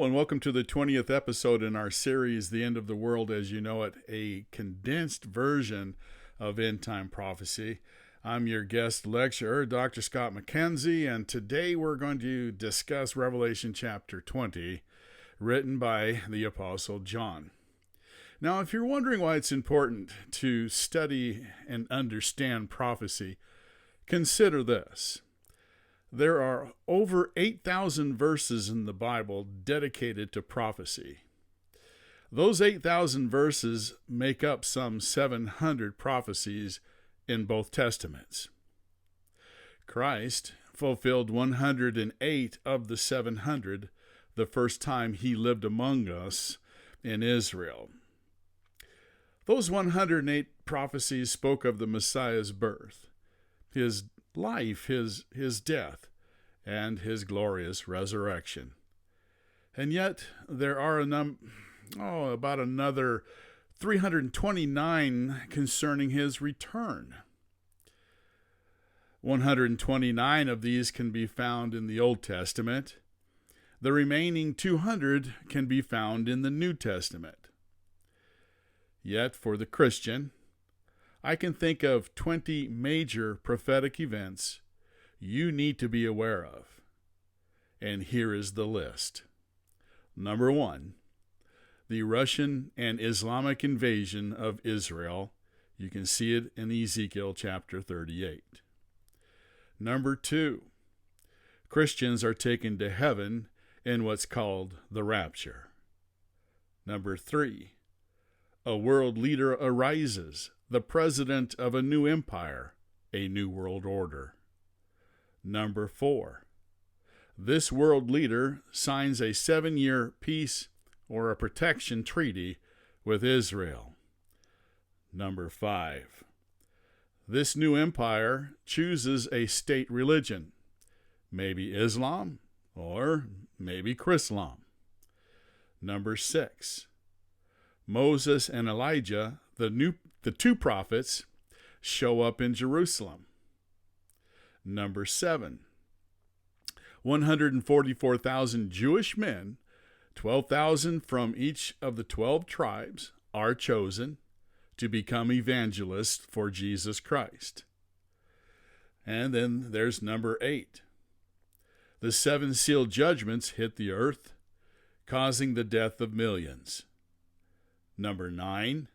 And welcome to the 20th episode in our series, The End of the World as You Know It, a condensed version of end time prophecy. I'm your guest lecturer, Dr. Scott McKenzie, and today we're going to discuss Revelation chapter 20, written by the Apostle John. Now, if you're wondering why it's important to study and understand prophecy, consider this. There are over 8,000 verses in the Bible dedicated to prophecy. Those 8,000 verses make up some 700 prophecies in both Testaments. Christ fulfilled 108 of the 700 the first time he lived among us in Israel. Those 108 prophecies spoke of the Messiah's birth, his life, his death, and his glorious resurrection. And yet there are about another 329 concerning his return. 129 of these can be found in the Old Testament. The remaining 200 can be found in the New Testament. Yet for the Christian, I can think of 20 major prophetic events you need to be aware of. And here is the list. Number 1, the Russian and Islamic invasion of Israel. You can see it in Ezekiel chapter 38. Number 2, Christians are taken to heaven in what's called the rapture. Number 3, a world leader arises, the president of a new empire, a new world order. Number 4, this world leader signs a 7-year peace or a protection treaty with Israel. Number 5, this new empire chooses a state religion, maybe Islam or maybe Chrislam. Number 6, Moses and Elijah, the two prophets, show up in Jerusalem. Number 7, 144,000 Jewish men, 12,000 from each of the 12 tribes, are chosen to become evangelists for Jesus Christ. And then there's number 8. The 7 sealed judgments hit the earth, causing the death of millions. Number 9,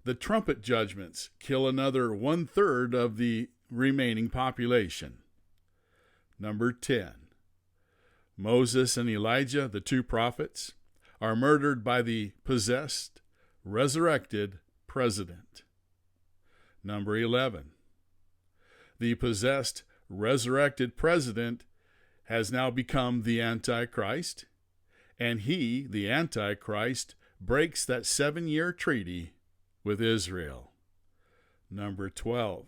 the trumpet judgments kill another 1/3 of the remaining population. Number 10, Moses and Elijah, the 2 prophets, are murdered by the possessed, resurrected president. Number 11, the possessed, resurrected president has now become the Antichrist, and he, the Antichrist, breaks that 7-year treaty with Israel. Number 12,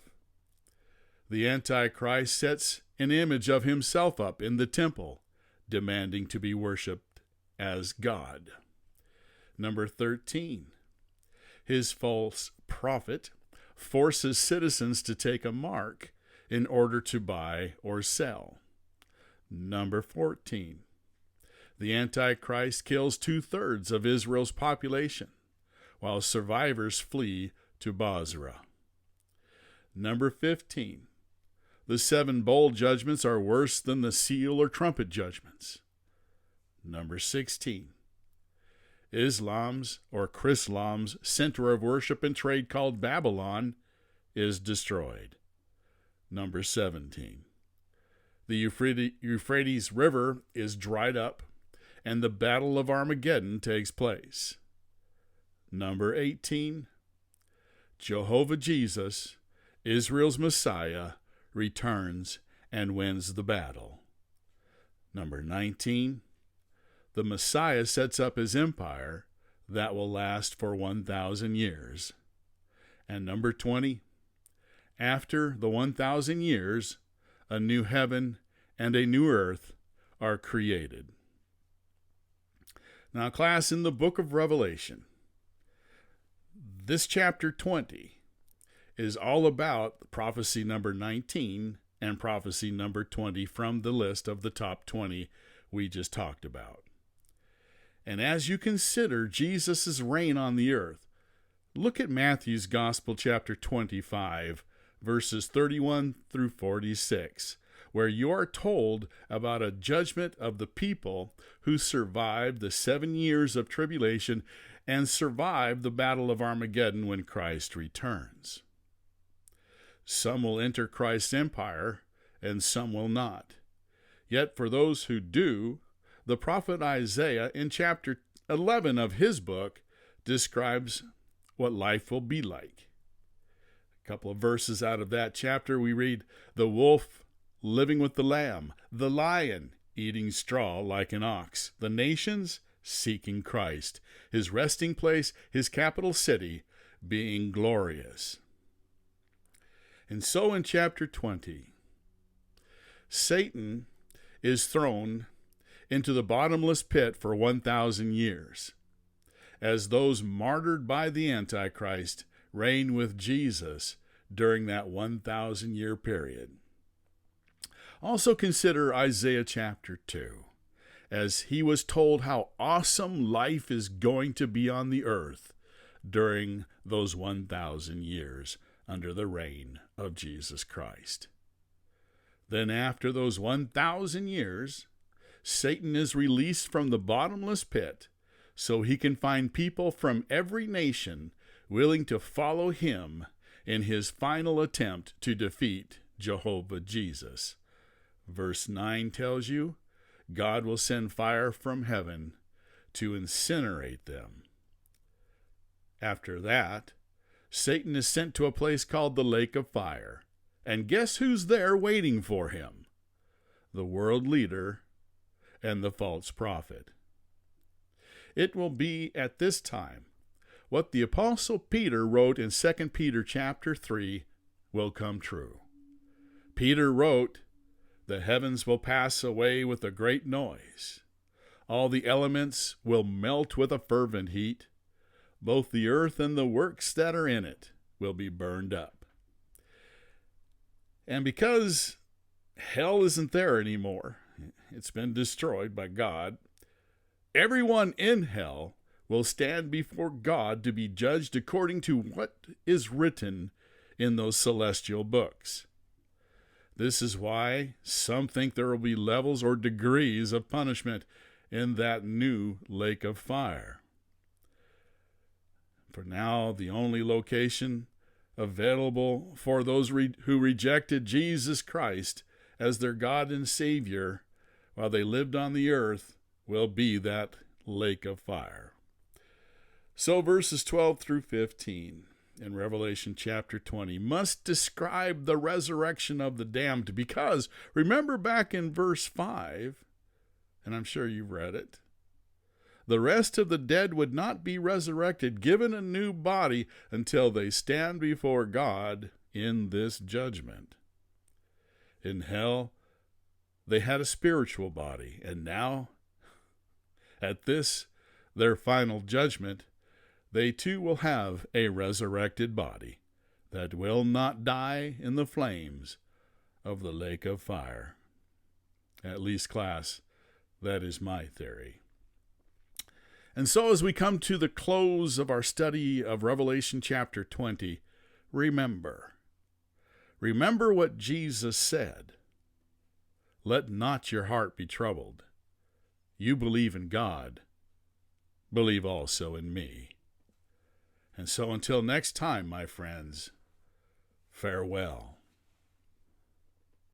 the Antichrist sets an image of himself up in the temple, demanding to be worshipped as God. Number 13, his false prophet forces citizens to take a mark in order to buy or sell. Number 14, the Antichrist kills 2/3 of Israel's population, while survivors flee to Basra. Number 15, the 7 bowl judgments are worse than the seal or trumpet judgments. Number 16, Islam's or Chrislam's center of worship and trade called Babylon is destroyed. Number 17, the Euphrates River is dried up, and the Battle of Armageddon takes place. Number 18, Jehovah Jesus, Israel's Messiah, returns and wins the battle. Number 19, the Messiah sets up his empire that will last for 1,000 years. And number 20, after the 1,000 years, a new heaven and a new earth are created. Now, class, in the book of Revelation, this chapter 20 is all about prophecy number 19 and prophecy number 20 from the list of the top 20 we just talked about. And as you consider Jesus' reign on the earth, look at Matthew's Gospel, chapter 25, verses 31 through 46, where you are told about a judgment of the people who survived the 7 years of tribulation and survived the battle of Armageddon when Christ returns. Some will enter Christ's empire, and some will not. Yet for those who do, the prophet Isaiah in chapter 11 of his book describes what life will be like. A couple of verses out of that chapter, we read, "The wolf living with the lamb, the lion eating straw like an ox, the nations seeking Christ, his resting place, his capital city, being glorious." And so in chapter 20, Satan is thrown into the bottomless pit for 1,000 years, as those martyred by the Antichrist reign with Jesus during that 1,000-year period. Also consider Isaiah chapter 2, as he was told how awesome life is going to be on the earth during those 1,000 years under the reign of Jesus Christ. Then after those 1,000 years, Satan is released from the bottomless pit so he can find people from every nation willing to follow him in his final attempt to defeat Jehovah Jesus. Verse 9 tells you, God will send fire from heaven to incinerate them. After that, Satan is sent to a place called the lake of fire. And guess who's there waiting for him? The world leader and the false prophet. It will be at this time what the Apostle Peter wrote in 2 Peter chapter 3 will come true. Peter wrote, "The heavens will pass away with a great noise. All the elements will melt with a fervent heat. Both the earth and the works that are in it will be burned up." And because hell isn't there anymore, it's been destroyed by God, everyone in hell will stand before God to be judged according to what is written in those celestial books. This is why some think there will be levels or degrees of punishment in that new lake of fire. For now, the only location available for those who rejected Jesus Christ as their God and Savior while they lived on the earth will be that lake of fire. So verses 12 through 15 in Revelation chapter 20 must describe the resurrection of the damned, because remember back in verse 5, and I'm sure you've read it, the rest of the dead would not be resurrected, given a new body, until they stand before God in this judgment. In hell, they had a spiritual body, and now, at this, their final judgment, they too will have a resurrected body that will not die in the flames of the lake of fire. At least, class, that is my theory. And so as we come to the close of our study of Revelation chapter 20, remember what Jesus said. Let not your heart be troubled. You believe in God, believe also in me. And so until next time, my friends, farewell.